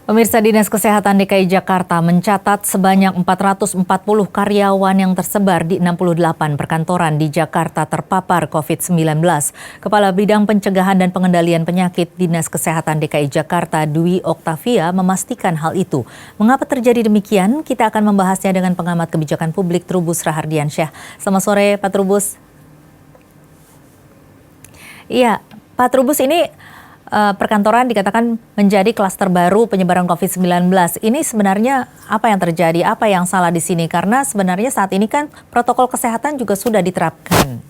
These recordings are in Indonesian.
Pemirsa, Dinas Kesehatan DKI Jakarta mencatat sebanyak 440 karyawan yang tersebar di 68 perkantoran di Jakarta terpapar COVID-19. Kepala Bidang Pencegahan dan Pengendalian Penyakit Dinas Kesehatan DKI Jakarta, Dwi Oktavia, memastikan hal itu. Mengapa terjadi demikian? Kita akan membahasnya dengan pengamat kebijakan publik Trubus Rahardiansyah. Selamat sore, Pak Trubus. Iya, Pak Trubus, ini perkantoran dikatakan menjadi klaster baru penyebaran COVID-19. Ini sebenarnya apa yang terjadi? Apa yang salah di sini? Karena sebenarnya saat ini kan protokol kesehatan juga sudah diterapkan.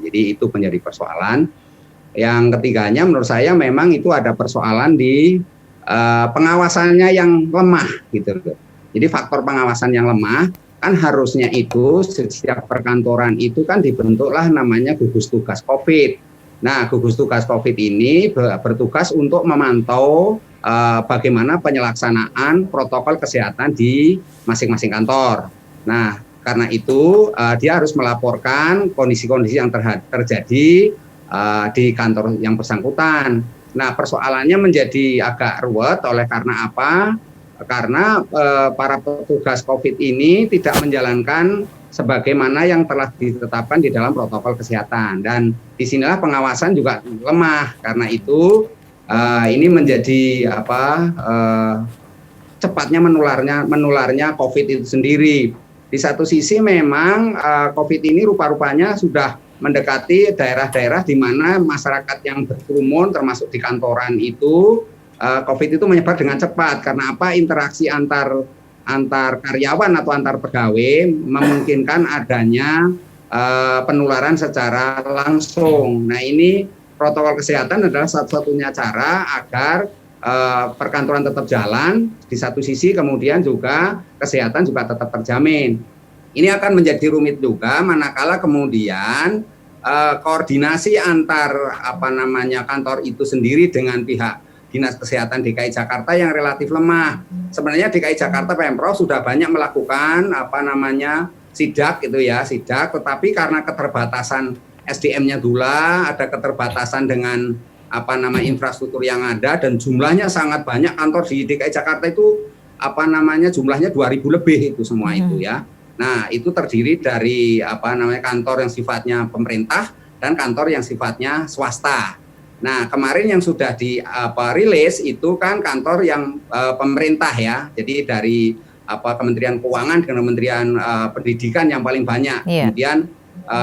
Jadi itu menjadi persoalan. Yang ketiganya menurut saya memang itu ada persoalan di pengawasannya yang lemah gitu loh. Jadi faktor pengawasan yang lemah kan harusnya itu setiap perkantoran itu kan dibentuklah namanya gugus tugas COVID. Nah, gugus tugas COVID ini bertugas untuk memantau bagaimana penyelaksanaan protokol kesehatan di masing-masing kantor. Nah, karena itu dia harus melaporkan kondisi-kondisi yang terjadi di kantor yang bersangkutan. Nah, persoalannya menjadi agak ruwet oleh karena apa? Karena para petugas COVID ini tidak menjalankan sebagaimana yang telah ditetapkan di dalam protokol kesehatan. Dan disinilah pengawasan juga lemah. Karena itu ini menjadi cepatnya menularnya COVID itu sendiri. Di satu sisi memang COVID ini rupa-rupanya sudah mendekati daerah-daerah di mana masyarakat yang berkerumun termasuk di kantoran itu COVID itu menyebar dengan cepat. Karena apa? Interaksi antar karyawan atau antar pegawai memungkinkan adanya penularan secara langsung. Nah, ini protokol kesehatan adalah satu-satunya cara agar perkantoran tetap jalan di satu sisi, kemudian juga kesehatan juga tetap terjamin. Ini akan menjadi rumit juga manakala kemudian koordinasi antar kantor itu sendiri dengan pihak Dinas Kesehatan DKI Jakarta yang relatif lemah. Sebenarnya DKI Jakarta Pemprov sudah banyak melakukan sidak gitu ya, tetapi karena keterbatasan SDM-nya dula, ada keterbatasan dengan infrastruktur yang ada dan jumlahnya sangat banyak. Kantor di DKI Jakarta itu jumlahnya 2.000 lebih itu semua itu ya. Nah, itu terdiri dari kantor yang sifatnya pemerintah dan kantor yang sifatnya swasta. Nah, kemarin yang sudah rilis itu kan kantor yang pemerintah ya. Jadi dari Kementerian Keuangan dengan Kementerian Pendidikan yang paling banyak. Yeah. Kemudian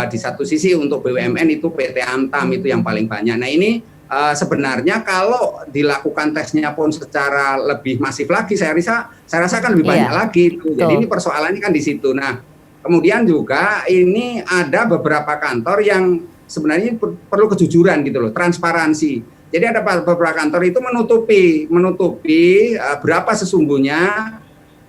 di satu sisi untuk BUMN itu PT Antam itu yang paling banyak. Nah, ini sebenarnya kalau dilakukan tesnya pun secara lebih masif lagi, saya rasa kan lebih banyak lagi. Jadi ini persoalannya kan di situ. Nah, kemudian juga ini ada beberapa kantor yang sebenarnya perlu kejujuran gitu loh, transparansi. Jadi ada beberapa kantor itu menutupi berapa sesungguhnya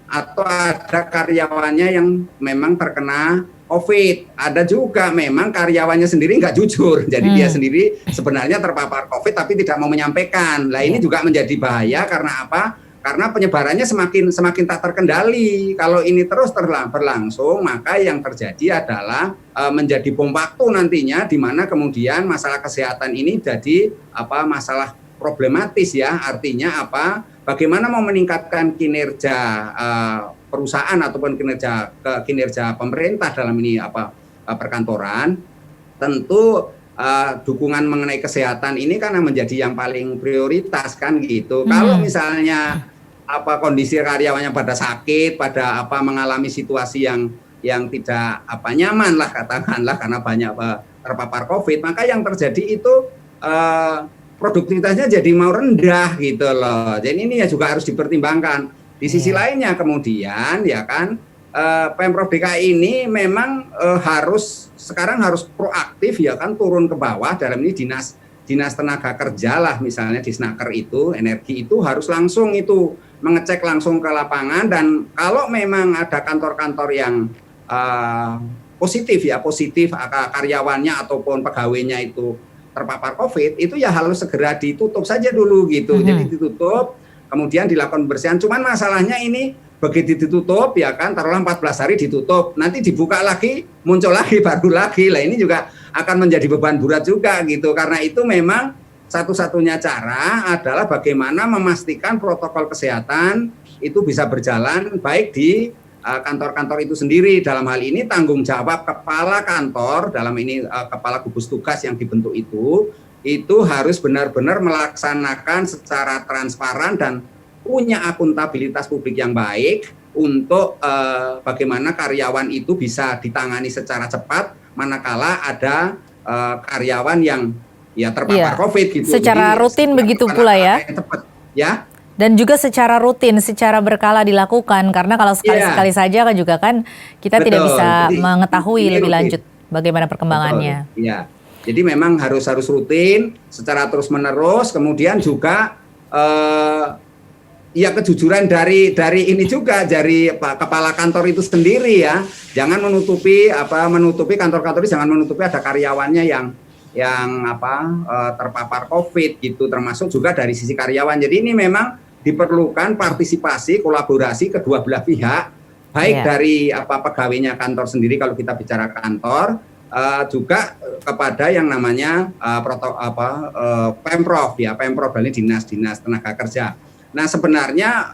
atau ada karyawannya yang memang terkena COVID. Ada juga memang karyawannya sendiri nggak jujur. Jadi dia sendiri sebenarnya terpapar COVID tapi tidak mau menyampaikan. Nah, ini juga menjadi bahaya karena apa? Karena penyebarannya semakin tak terkendali. Kalau ini terus berlangsung, maka yang terjadi adalah menjadi bom waktu nantinya di mana kemudian masalah kesehatan ini jadi masalah problematis ya. Artinya apa? Bagaimana mau meningkatkan kinerja perusahaan ataupun kinerja pemerintah dalam ini perkantoran, tentu dukungan mengenai kesehatan ini kan menjadi yang paling prioritas kan gitu. Kalau misalnya kondisi karyawannya pada sakit, pada mengalami situasi yang tidak nyaman lah katakanlah karena banyak terpapar COVID, maka yang terjadi itu produktivitasnya jadi mau rendah gitu loh. Jadi ini ya juga harus dipertimbangkan. Di sisi lainnya kemudian ya kan Pemprov DKI ini memang sekarang harus proaktif ya kan, turun ke bawah dalam ini dinas tenaga kerja lah misalnya Disnaker itu energi itu harus langsung itu mengecek langsung ke lapangan. Dan kalau memang ada kantor-kantor yang positif karyawannya ataupun pegawainya itu terpapar COVID itu ya harus segera ditutup saja dulu gitu. Jadi ditutup, kemudian dilakukan pembersihan. Cuman masalahnya ini begitu ditutup ya kan, taruhlah 14 hari ditutup, nanti dibuka lagi, muncul lagi, baru lagi. Lah ini juga akan menjadi beban berat juga gitu. Karena itu memang satu-satunya cara adalah bagaimana memastikan protokol kesehatan itu bisa berjalan baik di kantor-kantor itu sendiri. Dalam hal ini tanggung jawab kepala kantor, dalam ini kepala gugus tugas yang dibentuk itu harus benar-benar melaksanakan secara transparan dan punya akuntabilitas publik yang baik untuk bagaimana karyawan itu bisa ditangani secara cepat manakala ada karyawan yang ya terpapar COVID gitu. Secara jadi, rutin begitu pula ya. Cepat, ya. Dan juga secara rutin, secara berkala dilakukan, karena kalau sekali-sekali saja kan juga kan kita tidak bisa mengetahui lebih lanjut bagaimana perkembangannya. Iya, jadi memang harus rutin, secara terus-menerus, kemudian juga ya kejujuran dari ini juga dari kepala kantor itu sendiri ya, jangan menutupi kantor-kantor itu, jangan menutupi ada karyawannya yang terpapar COVID gitu, termasuk juga dari sisi karyawan. Jadi ini memang diperlukan partisipasi, kolaborasi kedua belah pihak, baik dari pegawainya kantor sendiri kalau kita bicara kantor, juga kepada yang namanya Pemprov ya, Pemprov ini dinas-dinas tenaga kerja. Nah sebenarnya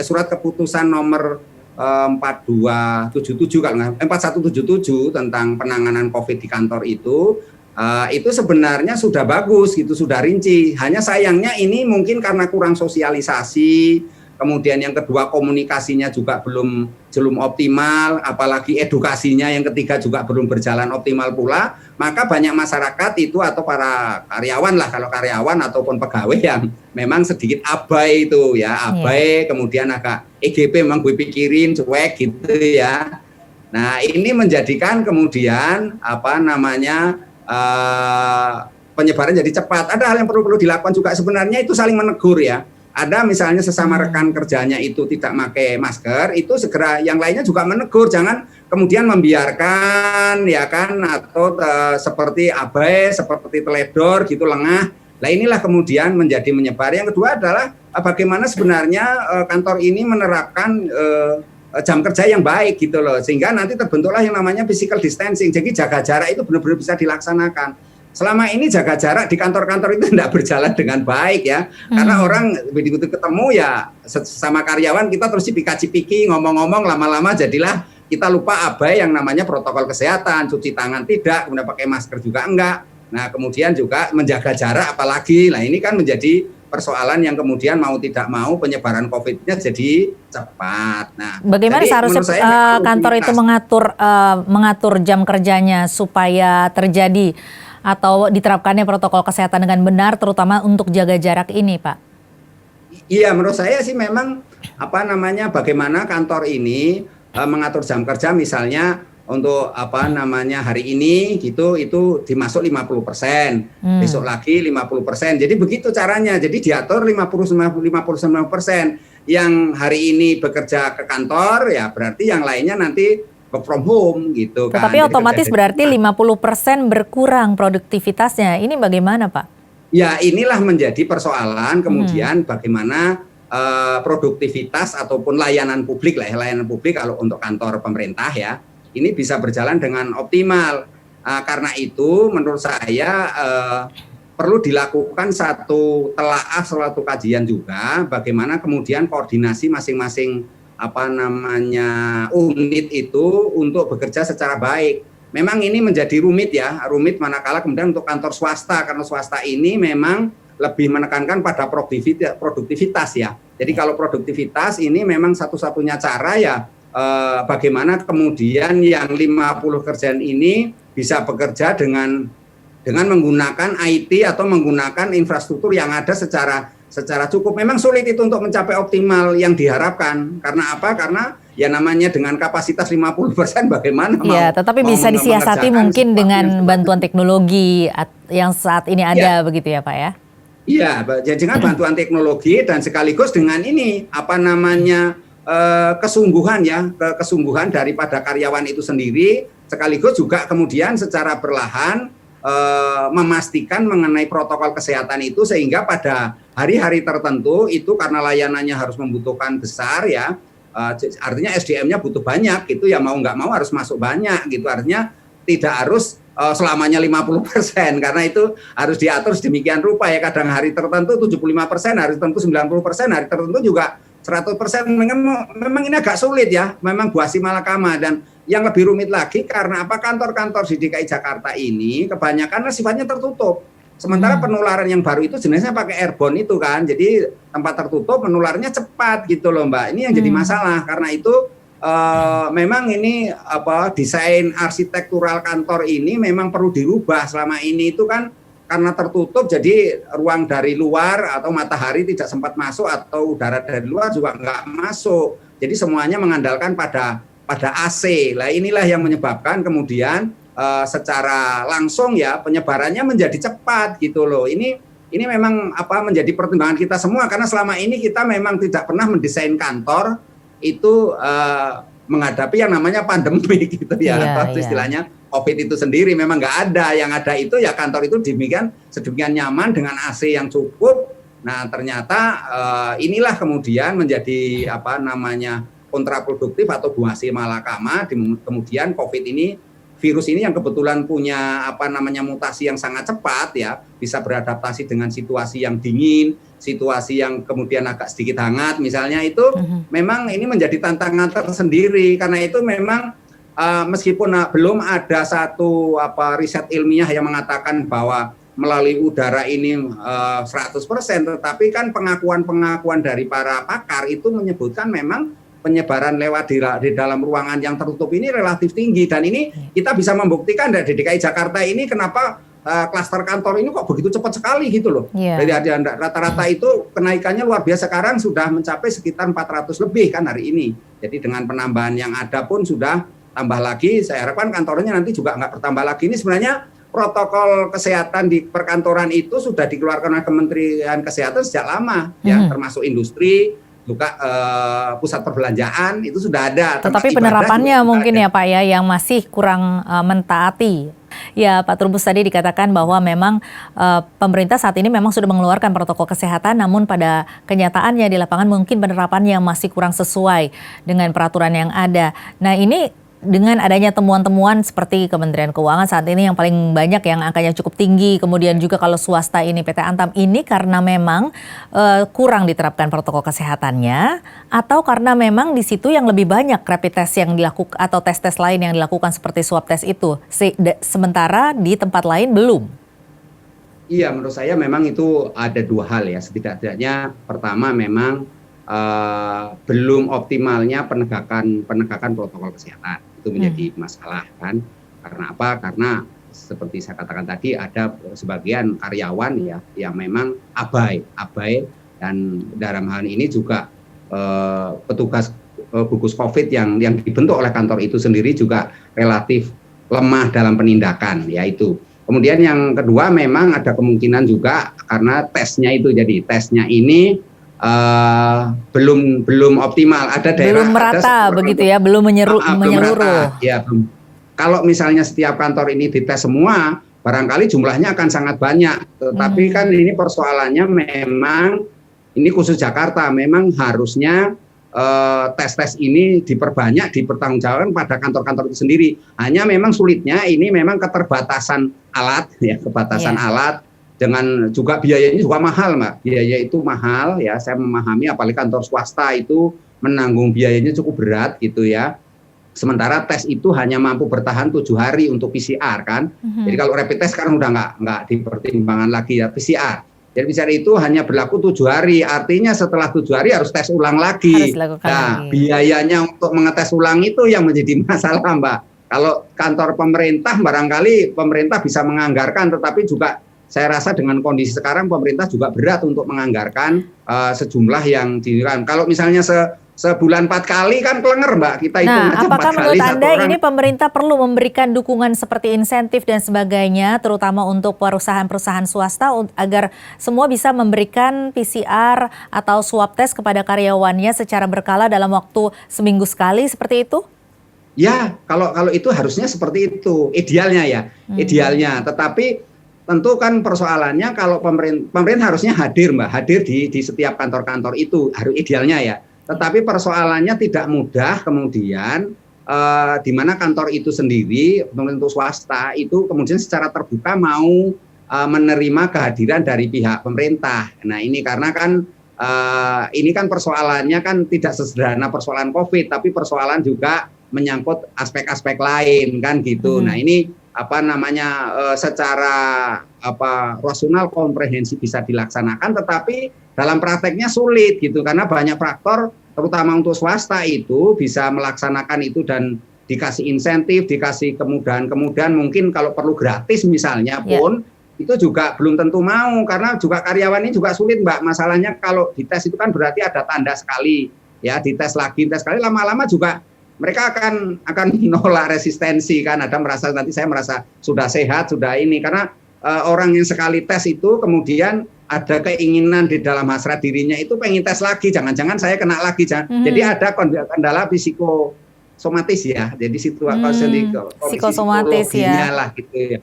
surat keputusan nomor 4177 tentang penanganan COVID di kantor itu sebenarnya sudah bagus gitu, sudah rinci. Hanya sayangnya ini mungkin karena kurang sosialisasi, kemudian yang kedua komunikasinya juga belum optimal, apalagi edukasinya yang ketiga juga belum berjalan optimal pula, maka banyak masyarakat itu atau para karyawan lah, kalau karyawan ataupun pegawai yang memang sedikit abai itu ya, abai, kemudian agak EGP memang gue pikirin cuek gitu ya. Nah ini menjadikan kemudian penyebaran jadi cepat. Ada hal yang perlu dilakukan juga sebenarnya, itu saling menegur ya. Ada misalnya sesama rekan kerjanya itu tidak pakai masker, itu segera yang lainnya juga menegur, jangan kemudian membiarkan ya kan, atau seperti abai, seperti teledor gitu, lengah. Nah inilah kemudian menjadi menyebar. Yang kedua adalah bagaimana sebenarnya kantor ini menerapkan jam kerja yang baik gitu loh, sehingga nanti terbentuklah yang namanya physical distancing. Jadi jaga jarak itu benar-benar bisa dilaksanakan. Selama ini jaga jarak di kantor-kantor itu tidak berjalan dengan baik ya, karena orang begitu ketemu ya sama karyawan kita terus cipika-cipiki, ngomong-ngomong, lama-lama jadilah kita lupa abai yang namanya protokol kesehatan, cuci tangan tidak, kemudian pakai masker juga enggak. Nah kemudian juga menjaga jarak apalagi. Nah ini kan menjadi persoalan yang kemudian mau tidak mau penyebaran COVID-nya jadi cepat. Nah, bagaimana seharusnya kantor itu mengatur jam kerjanya supaya terjadi atau diterapkannya protokol kesehatan dengan benar, terutama untuk jaga jarak ini, Pak? Iya, menurut saya sih memang bagaimana kantor ini mengatur jam kerja, misalnya untuk hari ini gitu itu dimasuk 50%, besok lagi 50%. Jadi begitu caranya. Jadi diatur 59% yang hari ini bekerja ke kantor ya, berarti yang lainnya nanti work from home gitu kan. Tetapi otomatis berarti 50% berkurang produktivitasnya. Ini bagaimana, Pak? Ya, inilah menjadi persoalan kemudian bagaimana produktivitas ataupun layanan publik kalau untuk kantor pemerintah ya, ini bisa berjalan dengan optimal. Karena itu menurut saya perlu dilakukan satu kajian juga bagaimana kemudian koordinasi masing-masing unit itu untuk bekerja secara baik. Memang ini menjadi rumit manakala kemudian untuk kantor swasta, karena swasta ini memang lebih menekankan pada produktivitas ya. Jadi kalau produktivitas ini memang satu-satunya cara ya, bagaimana kemudian yang 50 kerjaan ini bisa bekerja dengan menggunakan IT atau menggunakan infrastruktur yang ada secara cukup. Memang sulit itu untuk mencapai optimal yang diharapkan. Karena apa? Karena ya namanya dengan kapasitas 50% bagaimana ya, tetapi bisa disiasati mungkin dengan bantuan teknologi yang saat ini ada begitu ya Pak ya? Iya, dengan bantuan teknologi dan sekaligus dengan ini kesungguhan daripada karyawan itu sendiri, sekaligus juga kemudian secara perlahan memastikan mengenai protokol kesehatan itu, sehingga pada hari-hari tertentu itu karena layanannya harus membutuhkan besar ya, artinya SDM-nya butuh banyak gitu ya, mau nggak mau harus masuk banyak gitu, artinya tidak harus selamanya 50%, karena itu harus diatur sedemikian rupa ya, kadang hari tertentu 75%, hari tertentu 90%, hari tertentu juga 100%. Memang ini agak sulit ya, memang buah si malakama. Dan yang lebih rumit lagi karena apa, kantor-kantor di DKI Jakarta ini kebanyakan sifatnya tertutup. Sementara penularan yang baru itu jenisnya pakai airborne itu kan, jadi tempat tertutup menularnya cepat gitu loh Mbak. Ini yang jadi masalah, karena itu memang ini desain arsitektural kantor ini memang perlu dirubah. Selama ini itu kan karena tertutup, jadi ruang dari luar atau matahari tidak sempat masuk, atau udara dari luar juga nggak masuk. Jadi semuanya mengandalkan pada AC. Lah inilah yang menyebabkan kemudian secara langsung ya penyebarannya menjadi cepat gitu loh. Ini memang menjadi pertimbangan kita semua, karena selama ini kita memang tidak pernah mendesain kantor itu menghadapi yang namanya pandemi gitu ya, atau istilahnya COVID itu sendiri memang nggak ada. Yang ada itu ya kantor itu sedemikian nyaman dengan AC yang cukup. Nah ternyata inilah kemudian menjadi kontraproduktif atau buah si malakama. Kemudian COVID ini, virus ini yang kebetulan punya mutasi yang sangat cepat ya, bisa beradaptasi dengan situasi yang dingin, situasi yang kemudian agak sedikit hangat misalnya, itu memang ini menjadi tantangan tersendiri. Karena itu memang meskipun belum ada satu riset ilmiah yang mengatakan bahwa melalui udara ini 100%, tetapi kan pengakuan dari para pakar itu menyebutkan memang penyebaran lewat di dalam ruangan yang tertutup ini relatif tinggi. Dan ini kita bisa membuktikan dari DKI Jakarta ini kenapa klaster kantor ini kok begitu cepat sekali gitu loh. Dari rata-rata itu kenaikannya luar biasa, sekarang sudah mencapai sekitar 400 lebih kan hari ini. Jadi dengan penambahan yang ada pun sudah tambah lagi, saya harapkan kantornya nanti juga nggak bertambah lagi. Ini sebenarnya protokol kesehatan di perkantoran itu sudah dikeluarkan oleh Kementerian Kesehatan sejak lama ya, termasuk industri, juga pusat perbelanjaan itu sudah ada. Tetapi penerapannya mungkin ya Pak ya yang masih kurang mentaati. Ya Pak Trubus, tadi dikatakan bahwa memang pemerintah saat ini memang sudah mengeluarkan protokol kesehatan, namun pada kenyataannya di lapangan mungkin penerapannya masih kurang sesuai dengan peraturan yang ada. Nah ini dengan adanya temuan-temuan seperti Kementerian Keuangan saat ini yang paling banyak yang angkanya cukup tinggi, kemudian juga kalau swasta ini PT Antam, ini karena memang kurang diterapkan protokol kesehatannya, atau karena memang di situ yang lebih banyak rapid test yang dilakukan atau tes-tes lain yang dilakukan seperti swab test itu, sementara di tempat lain belum? Iya, menurut saya memang itu ada dua hal ya. Setidak-tidaknya pertama memang belum optimalnya penegakan protokol kesehatan. Itu menjadi masalah kan. Karena apa? Karena seperti saya katakan tadi, ada sebagian karyawan ya yang memang abai, dan dalam hal ini juga petugas gugus COVID yang dibentuk oleh kantor itu sendiri juga relatif lemah dalam penindakan ya itu. Kemudian yang kedua memang ada kemungkinan juga karena tesnya itu, jadi tesnya ini belum optimal. Ada daerah belum merata begitu ya, belum menyeluruh. Ya, belum. Kalau misalnya setiap kantor ini dites semua, barangkali jumlahnya akan sangat banyak. Tetapi kan ini persoalannya memang ini khusus Jakarta, memang harusnya tes-tes ini diperbanyak, dipertanggungjawabkan pada kantor-kantor itu sendiri. Hanya memang sulitnya ini memang keterbatasan alat ya, alat. Dengan juga biayanya juga mahal, Mbak. Biaya itu mahal ya, saya memahami, apalagi kantor swasta itu menanggung biayanya cukup berat gitu ya. Sementara tes itu hanya mampu bertahan 7 hari untuk PCR kan. Jadi kalau rapid test sekarang udah nggak dipertimbangkan lagi ya, PCR. Jadi PCR itu hanya berlaku 7 hari, artinya setelah 7 hari harus tes ulang lagi. Nah, biayanya untuk mengetes ulang itu yang menjadi masalah, Mbak. Kalau kantor pemerintah barangkali pemerintah bisa menganggarkan, tetapi juga saya rasa dengan kondisi sekarang pemerintah juga berat untuk menganggarkan sejumlah yang dirikan. Kalau misalnya sebulan 4 kali kan kelenger Mbak, kita hitung Nah, aja 4 apakah kali menurut satu Anda orang. ini pemerintah perlu memberikan dukungan seperti insentif dan sebagainya, terutama untuk perusahaan-perusahaan swasta agar semua bisa memberikan PCR atau swab test kepada karyawannya secara berkala dalam waktu seminggu sekali seperti itu? Ya, kalau itu harusnya seperti itu, idealnya ya, idealnya. Tetapi tentu kan persoalannya kalau pemerintah harusnya hadir Mbak, hadir di setiap kantor-kantor itu, harus idealnya ya. Tetapi persoalannya tidak mudah kemudian di mana kantor itu sendiri, untuk swasta itu kemudian secara terbuka mau menerima kehadiran dari pihak pemerintah. Nah ini karena kan ini kan persoalannya kan tidak sesederhana persoalan COVID, tapi persoalan juga menyangkut aspek-aspek lain kan gitu. Nah ini apa namanya secara rasional komprehensif bisa dilaksanakan, tetapi dalam prakteknya sulit gitu karena banyak faktor, terutama untuk swasta itu bisa melaksanakan itu dan dikasih insentif, dikasih kemudahan mungkin kalau perlu gratis misalnya pun itu juga belum tentu mau karena juga karyawan ini juga sulit Mbak. Masalahnya kalau dites itu kan berarti ada tanda sekali ya, dites lagi, tes sekali lama-lama juga mereka akan menolak resistensi kan, ada merasa nanti saya merasa sudah sehat, sudah ini karena orang yang sekali tes itu kemudian ada keinginan di dalam hasrat dirinya itu pengen tes lagi, jangan-jangan saya kena lagi. Jadi ada kendala psikosomatis ya, jadi psikosomatis ya lah gitu ya.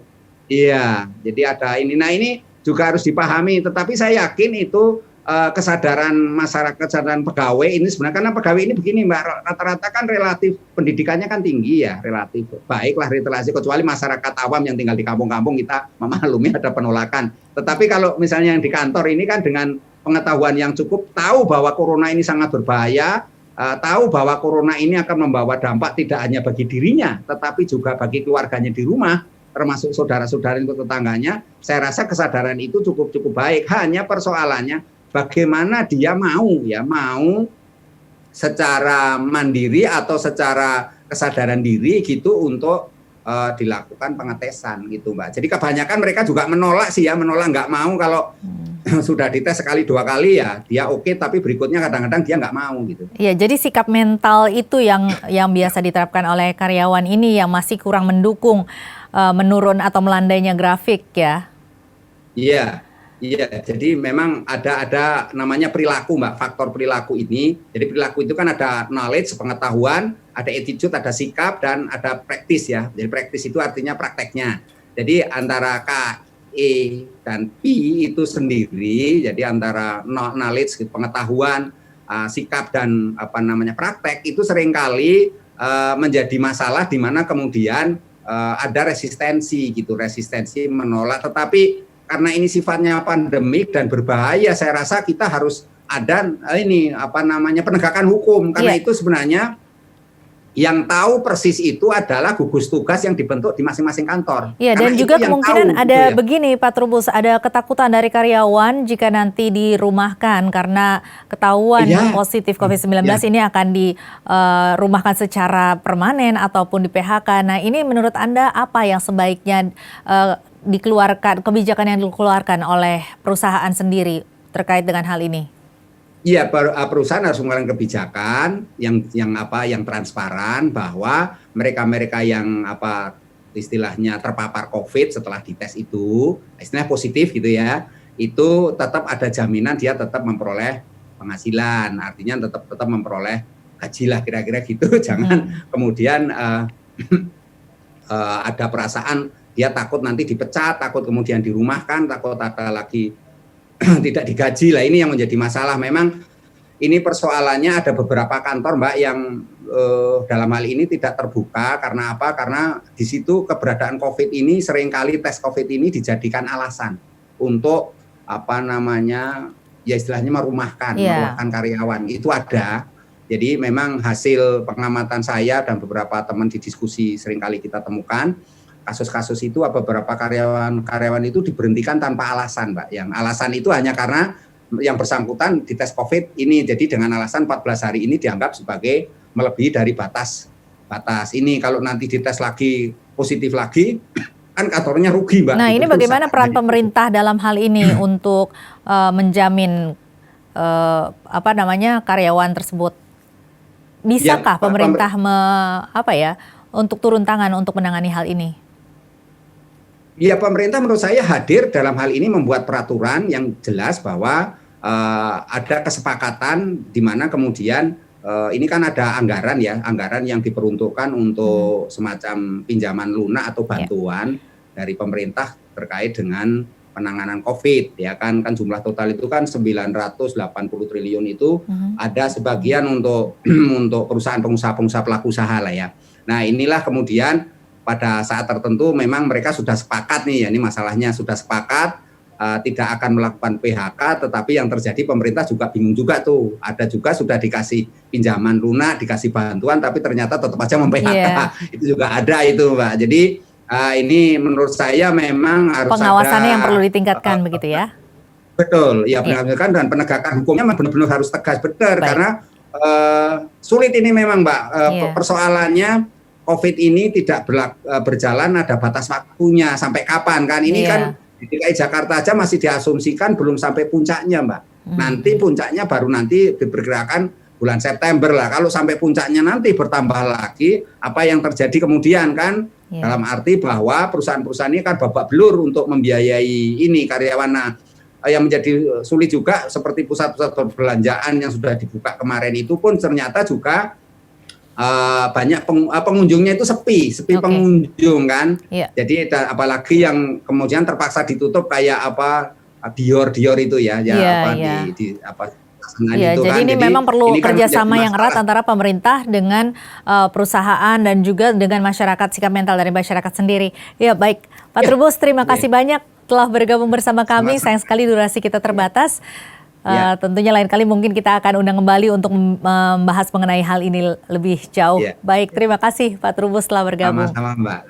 Iya, jadi ada ini. Nah ini juga harus dipahami, tetapi saya yakin itu kesadaran masyarakat, kesadaran pegawai ini sebenarnya, karena pegawai ini begini Mbak, rata-rata kan relatif pendidikannya kan tinggi ya, relatif baiklah relasi, kecuali masyarakat awam yang tinggal di kampung-kampung kita memaklumi ada penolakan. Tetapi kalau misalnya yang di kantor ini kan dengan pengetahuan yang cukup, tahu bahwa corona ini sangat berbahaya, tahu bahwa corona ini akan membawa dampak tidak hanya bagi dirinya, tetapi juga bagi keluarganya di rumah, termasuk saudara-saudara itu tetangganya. Saya rasa kesadaran itu cukup baik. Hanya persoalannya bagaimana dia mau secara mandiri atau secara kesadaran diri gitu untuk dilakukan pengetesan gitu Mbak. Jadi kebanyakan mereka juga menolak nggak mau kalau sudah dites sekali 2 kali ya dia oke, tapi berikutnya kadang-kadang dia nggak mau gitu. Iya, jadi sikap mental itu yang biasa diterapkan oleh karyawan ini yang masih kurang mendukung menurun atau melandainya grafik ya. Iya, jadi memang ada namanya perilaku Mbak, faktor perilaku ini. Jadi perilaku itu kan ada knowledge, pengetahuan, ada attitude, ada sikap, dan ada practice ya. Jadi practice itu artinya prakteknya. Jadi antara K, E, dan P itu sendiri, jadi antara knowledge, pengetahuan, sikap, dan praktek itu seringkali menjadi masalah di mana kemudian ada resistensi gitu, resistensi menolak. Tetapi karena ini sifatnya pandemik dan berbahaya, saya rasa kita harus ada penegakan hukum, karena itu sebenarnya yang tahu persis itu adalah gugus tugas yang dibentuk di masing-masing kantor. Iya, dan juga kemungkinan ada begini Pak Trubus, ada ketakutan dari karyawan jika nanti dirumahkan karena ketahuan positif COVID-19 ini akan dirumahkan secara permanen ataupun di PHK. Nah ini menurut Anda apa yang sebaiknya dikeluarkan, kebijakan yang dikeluarkan oleh perusahaan sendiri terkait dengan hal ini? Iya, perusahaan harus mengeluarkan kebijakan yang transparan bahwa mereka yang istilahnya terpapar COVID setelah dites itu, istilahnya positif gitu ya, itu tetap ada jaminan dia tetap memperoleh penghasilan, artinya tetap memperoleh gaji lah kira-kira gitu. Jangan kemudian ada perasaan dia takut nanti dipecat, takut kemudian dirumahkan, takut ada lagi tidak digaji lah. Ini yang menjadi masalah. Memang ini persoalannya ada beberapa kantor Mbak yang dalam hal ini tidak terbuka. Karena apa? Karena di situ keberadaan COVID ini seringkali tes COVID ini dijadikan alasan untuk istilahnya merumahkan karyawan. Itu ada. Jadi memang hasil pengamatan saya dan beberapa teman di diskusi seringkali kita temukan, kasus-kasus itu beberapa karyawan itu diberhentikan tanpa alasan Mbak. Yang alasan itu hanya karena yang bersangkutan dites COVID ini, jadi dengan alasan 14 hari ini dianggap sebagai melebihi dari batas ini. Kalau nanti dites lagi positif lagi kan kantornya rugi Mbak. Nah ini bagaimana peran pemerintah dalam hal ini untuk menjamin karyawan tersebut? Bisakah Pak, pemerintah untuk turun tangan untuk menangani hal ini? Ya, pemerintah menurut saya hadir dalam hal ini membuat peraturan yang jelas bahwa ada kesepakatan di mana kemudian ini kan ada anggaran yang diperuntukkan untuk semacam pinjaman lunak atau bantuan dari pemerintah terkait dengan penanganan COVID ya kan jumlah total itu kan 980 triliun itu ada sebagian untuk untuk perusahaan pengusaha pelaku usaha lah ya. Nah, inilah kemudian pada saat tertentu memang mereka sudah sepakat nih ya, ini masalahnya sudah sepakat tidak akan melakukan PHK, tetapi yang terjadi pemerintah juga bingung juga tuh. Ada juga sudah dikasih pinjaman lunak, dikasih bantuan, tapi ternyata tetap aja mem-PHK. Itu juga ada itu, Mbak. Jadi ini menurut saya memang harus pengawasannya ada, yang perlu ditingkatkan begitu ya? Betul, ya penegakan dan penegakan hukumnya benar-benar harus tegas benar karena sulit ini memang, Mbak. Persoalannya COVID ini tidak berjalan, ada batas waktunya sampai kapan kan? Ini kan di DKI Jakarta aja masih diasumsikan belum sampai puncaknya, Mbak. Nanti puncaknya baru nanti diperkirakan bulan September lah. Kalau sampai puncaknya nanti bertambah lagi, apa yang terjadi kemudian kan? Dalam arti bahwa perusahaan-perusahaan ini kan babak belur untuk membiayai ini karyawan. Nah, yang menjadi sulit juga seperti pusat-pusat perbelanjaan yang sudah dibuka kemarin itu pun ternyata juga banyak pengunjungnya itu sepi pengunjung kan. Jadi apalagi yang kemudian terpaksa ditutup kayak Dior itu ya itu jadi kan. Ini memang perlu kan kerjasama yang erat antara pemerintah dengan perusahaan dan juga dengan masyarakat, sikap mental dari masyarakat sendiri. Ya baik, Pak Trubus, terima kasih banyak telah bergabung bersama kami. Sayang sekali durasi kita terbatas. Tentunya lain kali mungkin kita akan undang kembali untuk membahas mengenai hal ini lebih jauh. Baik, terima kasih Pak Trubus telah bergabung. Sama-sama Mbak.